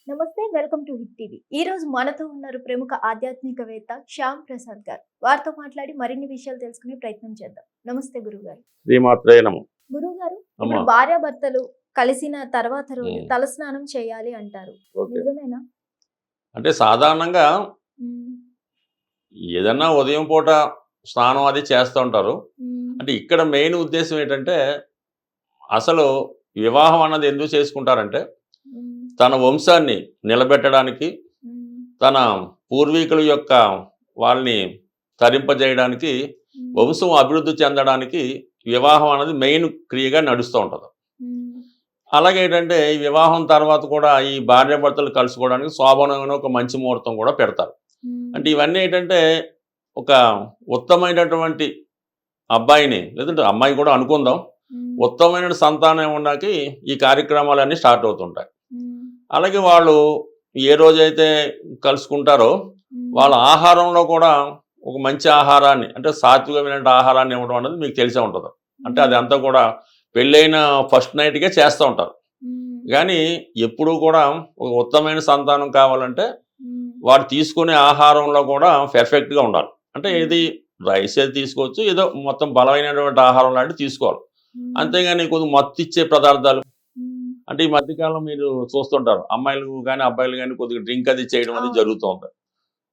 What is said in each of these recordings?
నమస్తే, welcome to hit TV. ఈ రోజు మనతో ఉన్నారు ప్రముఖ ఆధ్యాత్మికవేత్త శ్యామ్ ప్రసాద్ గారు. వారితో మాట్లాడి మరిన్ని విషయాలు తెలుసుకునే ప్రయత్నం చేద్దాం. నమస్తే గురుగారు. శ్రీమాత్రే నమః. గురుగారు, అమ్మ. ఇప్పుడు భార్యాభర్తలు కలిసిన తర్వాత రోజు ఉమ్, తలస్నానం చేయాలి అంటారు. ఓకే. నిజమేనా? అంటే సాధారణంగా ఉమ్, ఏదన్నా ఉదయం పూట స్నానం అది చేస్తూ ఉంటారు. ఉమ్, అంటే ఇక్కడ మెయిన్ ఉద్దేశం ఏంటంటే అసలు వివాహం అన్నది ఎందుకు చేసుకుంటారంటే ఉమ్, తన వంశాన్ని నిలబెట్టడానికి, ఉమ్, తన పూర్వీకుల యొక్క వాళ్ళని తరింపజేయడానికి, ఉమ్, వంశం అభివృద్ధి చెందడానికి వివాహం అనేది మెయిన్ క్రియగా నడుస్తూ ఉంటుంది. ఉమ్, అలాగే ఏంటంటే ఈ వివాహం తర్వాత కూడా ఈ భార్యాభర్తలు కలుసుకోవడానికి శోభనమైన ఒక మంచి ముహూర్తం కూడా పెడతారు. ఉమ్, అంటే ఇవన్నీ ఏంటంటే ఒక ఉత్తమైనటువంటి అబ్బాయిని లేదంటే అమ్మాయి కూడా అనుకుందాం, ఉమ్, ఉత్తమమైన సంతానం ఉండడానికి ఈ కార్యక్రమాలన్నీ స్టార్ట్ అవుతుంటాయి. ఉమ్, అలాగే వాళ్ళు ఏ రోజైతే కలుసుకుంటారో ఉమ్, వాళ్ళ ఆహారంలో కూడా ఒక మంచి ఆహారాన్ని, అంటే సాత్వికమైన ఆహారాన్ని ఇవ్వడం అనేది మీకు తెలిసే ఉంటుంది. అంటే అది అంతా కూడా పెళ్ళైన ఫస్ట్ నైట్కే చేస్తూ ఉంటారు. ఉమ్, కానీ ఎప్పుడూ కూడా ఒక ఉత్తమమైన సంతానం కావాలంటే ఉమ్, వాడు తీసుకునే ఆహారంలో కూడా పెర్ఫెక్ట్గా ఉండాలి. అంటే ఏది రైస్ ఏది తీసుకోవచ్చు, ఏదో మొత్తం బలమైనటువంటి ఆహారం లాంటివి తీసుకోవాలి. ఉమ్, అంతేగాని కొద్దిగా మత్తు ఇచ్చే పదార్థాలు, ఉమ్, అంటే ఈ మధ్యకాలం మీరు చూస్తుంటారు అమ్మాయిలు కానీ అబ్బాయిలు కానీ కొద్దిగా డ్రింక్ అది చేయడం అది అవును. జరుగుతూ ఉంటుంది.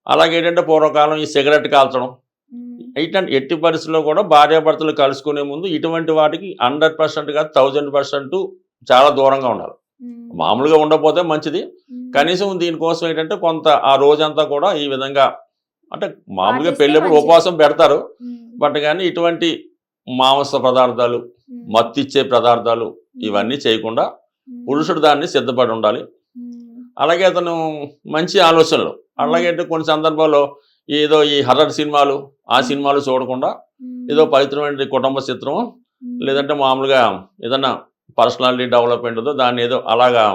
అలాగే ఏంటంటే పూర్వకాలం ఈ సిగరెట్ కాల్చడం, ఉమ్, ఇట్లాంటి ఎట్టి పరిస్థితుల్లో కూడా భార్యాభర్తలు కలుసుకునే ముందు ఇటువంటి వాటికి 100% కాదు 1000% చాలా దూరంగా ఉండాలి. ఉమ్, మామూలుగా ఉండకపోతే మంచిది. ఉమ్, కనీసం దీనికోసం ఏంటంటే కొంత ఆ రోజంతా కూడా ఈ విధంగా, అంటే మామూలుగా పాటిస్తే పెళ్ళప్పుడు మంచిది. ఉపవాసం పెడతారు. ఉమ్, బట్ కానీ ఇటువంటి మాంస పదార్థాలు, ఉమ్, మత్తిచ్చే పదార్థాలు ఇవన్నీ చేయకుండా ఉమ్, పురుషుడు దాన్ని సిద్ధపడి ఉండాలి. ఉమ్, అలాగే అతను మంచి ఆలోచనలు, అలాగే అంటే కొన్ని సందర్భాల్లో ఏదో ఈ హర్రర్ సినిమాలు ఆ సినిమాలు చూడకుండా ఉమ్, ఏదో పవిత్రమైన కుటుంబ చిత్రం, ఉమ్, లేదంటే మామూలుగా ఏదన్నా పర్సనాలిటీ డెవలప్మెంట్ ఉందో దాన్ని ఏదో అలాగా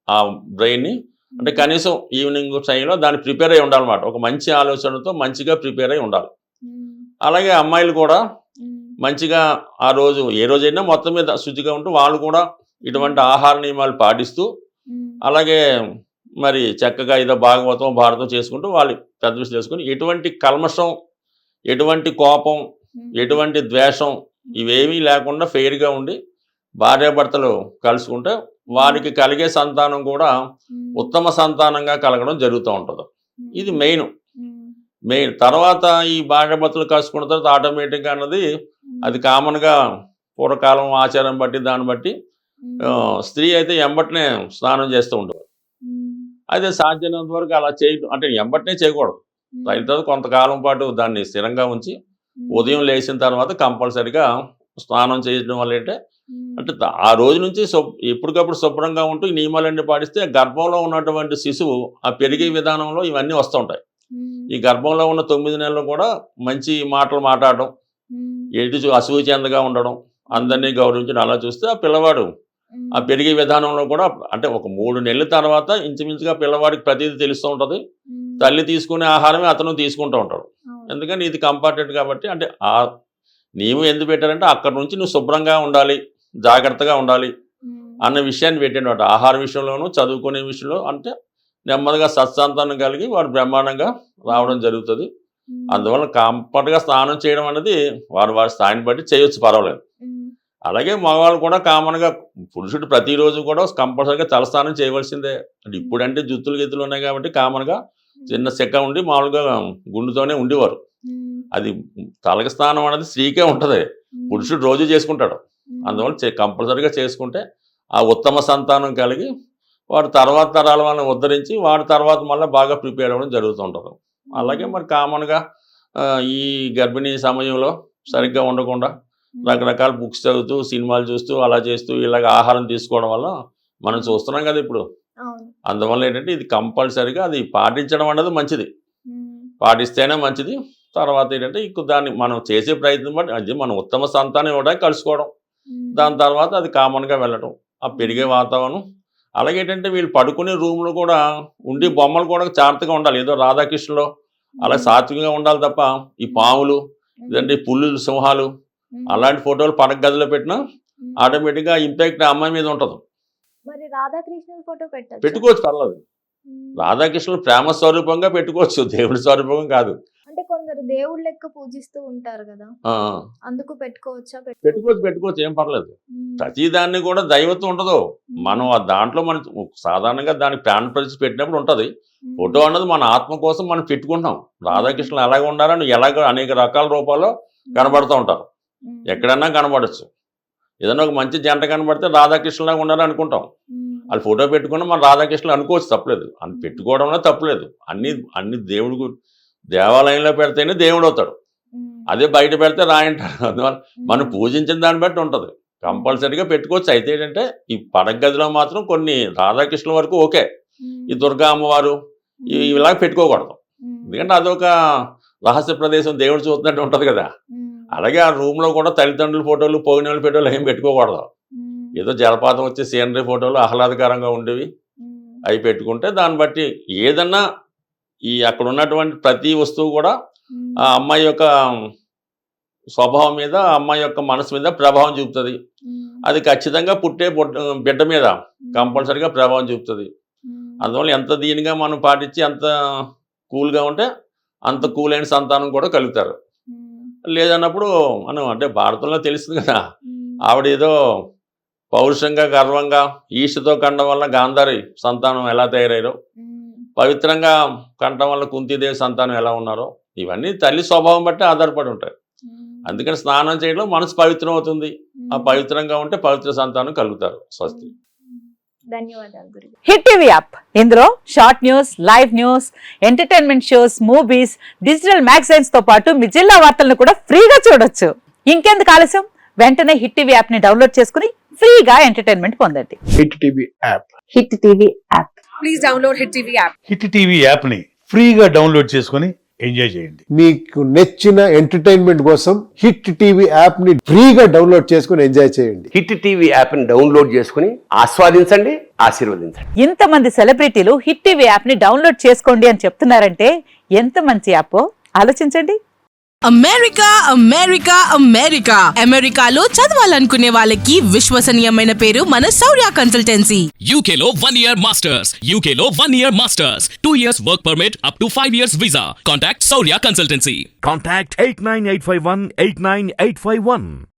ఆ బ్రెయిన్ని, అంటే కనీసం ఈవినింగ్ టైంలో దాన్ని ప్రిపేర్ అయి ఉండాలన్నమాట. ఒక మంచి ఆలోచనతో మంచిగా ప్రిపేర్ అయి ఉండాలి. ఉమ్, అలాగే అమ్మాయిలు కూడా ఉమ్, మంచిగా ఆ రోజు ఏ రోజైనా మొత్తం మీద శుచిగా ఉంటూ వాళ్ళు కూడా ఇటువంటి ఆహార నియమాలు పాటిస్తూ, ఉమ్, అలాగే మరి చక్కగా ఏదో భాగవతం భారతం చేసుకుంటూ వాళ్ళు పెద్ద విషయం చేసుకుని ఎటువంటి కల్మషం, ఎటువంటి కోపం, ఉమ్, ఎటువంటి ద్వేషం ఇవేమీ లేకుండా ఫెయిర్గా ఉండి భార్యాభర్తలు కలుసుకుంటే వారికి కలిగే సంతానం కూడా ఉమ్, ఉత్తమ సంతానంగా కలగడం జరుగుతూ ఉంటుంది. ఉమ్, ఇది మెయిన్. ఉమ్, తర్వాత ఈ భార్యాభర్తలు కలుసుకున్న తర్వాత ఆటోమేటిక్గా అన్నది ఉమ్, అది కామన్గా పూర్వకాలం ఆచారం బట్టి దాన్ని బట్టి స్త్రీ అయితే ఎంబటనే స్నానం చేస్తూ ఉంటుంది. ఉమ్, అయితే సాధ్యమైనంత వరకు అలా చేయడం, అంటే ఎంబటనే చేయకూడదు. ఉమ్, అయిన తర్వాత కొంతకాలం పాటు దాన్ని స్థిరంగా ఉంచి ఉమ్, ఉదయం లేచిన తర్వాత కంపల్సరిగా స్నానం చేయడం వల్ల ఉమ్, అంటే ఆ రోజు నుంచి ఎప్పటికప్పుడు శుభ్రంగా ఉంటూ ఈ నియమాలన్నీ పాటిస్తే గర్భంలో ఉన్నటువంటి శిశువు ఆ పెరిగే విధానంలో ఇవన్నీ వస్తూ ఉంటాయి. ఉమ్, ఈ గర్భంలో ఉన్న 9 నెలలు కూడా మంచి మాటలు మాట్లాడడం, ఉమ్, అసూయ చెందగా ఉండడం, అందరినీ గౌరవించడం, అలా చూస్తే ఆ పిల్లవాడు ఉమ్, ఆ పెరిగే విధానంలో కూడా, అంటే ఒక 3 నెలల తర్వాత ఇంచుమించుగా పిల్లవాడికి ప్రతిదీ తెలుస్తూ ఉంటుంది. ఉమ్, తల్లి తీసుకునే ఆహారమే అతను తీసుకుంటూ ఉంటాడు. అవును. ఎందుకని ఇది కంపార్టెంట్ కాబట్టి, అంటే ఆ నియమం ఎందుకు పెట్టారంటే అక్కడి నుంచి నువ్వు శుభ్రంగా ఉండాలి, జాగ్రత్తగా ఉండాలి ఉమ్, అన్న విషయాన్ని పెట్టినమాట. ఆహార విషయంలోనూ చదువుకునే విషయంలో, అంటే నెమ్మదిగా సత్సంతానం కలిగి వాడు బ్రహ్మాండంగా రావడం జరుగుతుంది. ఉమ్, అందువల్ల కంపల్ట్గా స్నానం చేయడం అనేది వారి స్థాయిని బట్టి చేయొచ్చు, పర్వాలేదు. ఉమ్, అలాగే మగవాళ్ళు కూడా కామన్గా, పురుషుడు ప్రతిరోజు కూడా కంపల్సరీగా తలస్నానం చేయవలసిందే. అంటే ఇప్పుడంటే జుత్తులు గిత్తులు ఉన్నాయి కాబట్టి కామన్గా చిన్న చెక్క ఉండి మామూలుగా గుండుతోనే ఉండేవారు. ఉమ్, అది తలకి స్నానం అనేది స్త్రీకే ఉంటుంది, ఉమ్, పురుషుడు రోజు చేసుకుంటాడు. ఉమ్, అందువల్ల కంపల్సరీగా చేసుకుంటే ఆ ఉత్తమ సంతానం కలిగి వాడు తర్వాత తరాల వాళ్ళని ఉద్ధరించి వాడి తర్వాత మళ్ళీ బాగా ప్రిపేర్ అవ్వడం జరుగుతుంటుంది. అలాగే మరి కామన్గా ఈ గర్భిణీ సమయంలో సరిగ్గా ఉండకుండా రకరకాల బుక్స్ చదువుతూ సినిమాలు చూస్తూ అలా చేస్తూ ఇలాగ ఆహారం తీసుకోవడం వల్ల మనం చూస్తున్నాం కదా ఇప్పుడు. అవును. అందువల్ల ఏంటంటే ఇది కంపల్సరీగా అది పాటించడం అనేది మంచిది, ఉమ్, పాటిస్తేనే మంచిది. తర్వాత ఏంటంటే దాన్ని మనం చేసే ప్రయత్నం బట్టి అది మనం ఉత్తమ సంతానం ఇవ్వడానికి కలుసుకోవడం, ఉమ్, దాని తర్వాత అది కామన్గా వెళ్ళటం, ఆ పెరిగే వాతావరణం. అలాగే ఏంటంటే వీళ్ళు పడుకునే రూమ్లో కూడా ఉండి బొమ్మలు కూడా జాగ్రత్తగా ఉండాలి. ఏదో రాధాకృష్ణలో అలా సాత్వికంగా ఉండాలి తప్ప ఈ పాములు, లేదంటే పుల్లులు, సింహాలు ఉమ్, అలాంటి ఫోటోలు పడక గదిలో పెట్టినా ఉమ్. ఆటోమేటిక్గా ఇంపాక్ట్ ఆ అమ్మాయి మీద ఉంటుంది. మరి రాధాకృష్ణుల ఫోటో పెట్టచ్చు. పెట్టుకోవచ్చు, పర్లేదు. రాధాకృష్ణులు ప్రేమ స్వరూపంగా పెట్టుకోవచ్చు, దేవుడి స్వరూపం కాదు. అంటే కొందరు దేవుళ్ళ లెక్క పూజిస్తూ ఉంటారు కదా, ఆ, అందుకు పెట్టుకోవచ్చా? పెట్టుకోవచ్చు, ఏం పర్లేదు. ప్రతిదాన్ని కూడా దైవత్వం ఉండదు. మనం ఆ దాంట్లో మనం సాధారణంగా దానికి ప్రాణ ప్రతిష్ఠ పెట్టినప్పుడు ఉంటుంది. ఫోటో అన్నది మన ఆత్మ కోసం మనం పెట్టుకుంటాం. రాధాకృష్ణులు ఎలాగ ఉండాలని ఎలాగ అనేక రకాల రూపాల్లో కనబడుతూ ఉంటారు. ఎక్కడన్నా కనబడచ్చు. ఏదైనా ఒక మంచి జంట కనబడితే రాధాకృష్ణులాగా ఉండాలని అనుకుంటాం. వాళ్ళు ఫోటో పెట్టుకున్నా మనం రాధాకృష్ణులు అనుకోవచ్చు, తప్పలేదు. అని పెట్టుకోవడంలో తప్పలేదు. అన్ని దేవుడు దేవాలయంలో పెడితేనే దేవుడు అవుతాడు. అదే బయట పెడితే రాయంటాడు. అందువల్ల మనం పూజించిన దాన్ని బట్టి ఉంటుంది. కంపల్సరీగా పెట్టుకోవచ్చు. అయితే ఏంటంటే ఈ పడక గదిలో మాత్రం కొన్ని రాధాకృష్ణుల వరకు ఓకే. ఈ దుర్గా అమ్మవారు ఇలాగ పెట్టుకోకూడదు. ఎందుకంటే అదొక రహస్య ప్రదేశం, దేవుడు చూస్తున్నట్టు ఉంటుంది కదా. అలాగే ఆ రూమ్లో కూడా తల్లిదండ్రుల ఫోటోలు, పోగినోళ్ళ ఫోటోలు ఏం పెట్టుకోకూడదు. ఏదో జలపాతం వచ్చే సీనరీ ఫోటోలు ఆహ్లాదకరంగా ఉండేవి అవి పెట్టుకుంటే దాన్ని బట్టి ఏదన్నా ఈ అక్కడ ఉన్నటువంటి ప్రతి వస్తువు కూడా ఆ అమ్మాయి యొక్క స్వభావం మీద, ఆ అమ్మాయి యొక్క మనసు మీద ప్రభావం చూపుతుంది. అది ఖచ్చితంగా పుట్టే బిడ్డ మీద కంపల్సరీగా ప్రభావం చూపుతుంది. అందువల్ల ఎంత దీనిగా మనం పాటించి అంత కూల్గా ఉంటే అంత కూల్ అయిన సంతానం కూడా కలుగుతారు. లేదన్నప్పుడు మనం అంటే భారతంలో తెలుస్తుంది కదా, ఆవిడ ఏదో పౌరుషంగా గర్వంగా ఈర్ష్యతో కండం వల్ల గాంధారి సంతానం ఎలా తయారయ్యారో, పవిత్రంగా కంటం వల్ల కుంతీదేవి సంతానం ఎలా ఉన్నారో, ఇవన్నీ తల్లి స్వభావం బట్టి ఆధారపడి ఉంటాయి. అందుకని స్నానం చేయడం మనసు పవిత్రం అవుతుంది. ఆ పవిత్రంగా ఉంటే పవిత్ర సంతానం కలుగుతారు. స్వస్తి. ధన్యవాదాలు గురుగారు. హిట్ టీవీ యాప్, ఇందులో short news, live news, entertainment shows, movies, digital magazines తో పాటు మీ జిల్లా వార్తలను కూడా ఫ్రీగా చూడొచ్చు. ఇంకెందుకు ఆలస్యం, వెంటనే హిట్ టీవీ యాప్ ని డౌన్లోడ్ చేసుకుని ఫ్రీగా ఎంటర్టైన్మెంట్ పొందండి. Hit TV app. Hit TV app. Please download hit TV app. Hit TV యాప్ని ఫ్రీగా డౌన్లోడ్ చేసుకొని ఎంజాయ్ చేయండి. మీకు నచ్చిన ఎంటర్టైన్మెంట్ కోసం హిట్ టీవీ యాప్ ని ఫ్రీగా డౌన్లోడ్ చేసుకుని ఎంజాయ్ చేయండి. హిట్ టీవీ యాప్ని డౌన్లోడ్ చేసుకుని ఆస్వాదించండి, ఆశీర్వదించండి. ఇంతమంది సెలబ్రిటీలు హిట్ టీవీ యాప్ ని డౌన్లోడ్ చేసుకోండి అని చెప్తున్నారంటే ఎంత మంచి యాప్ ఆలోచించండి. అమెరికా అమెరికా అమెరికా అమెరికాలో చదవాలనుకునే వాళ్ళకి విశ్వసనీయమైన పేరు మన శౌర్య కన్సల్టెన్సీ. UK లో 1 year masters. UK లో 1 year masters. 2 years work permit up to 5 years visa. Contact Saurya Consultancy. Contact 89851 89851.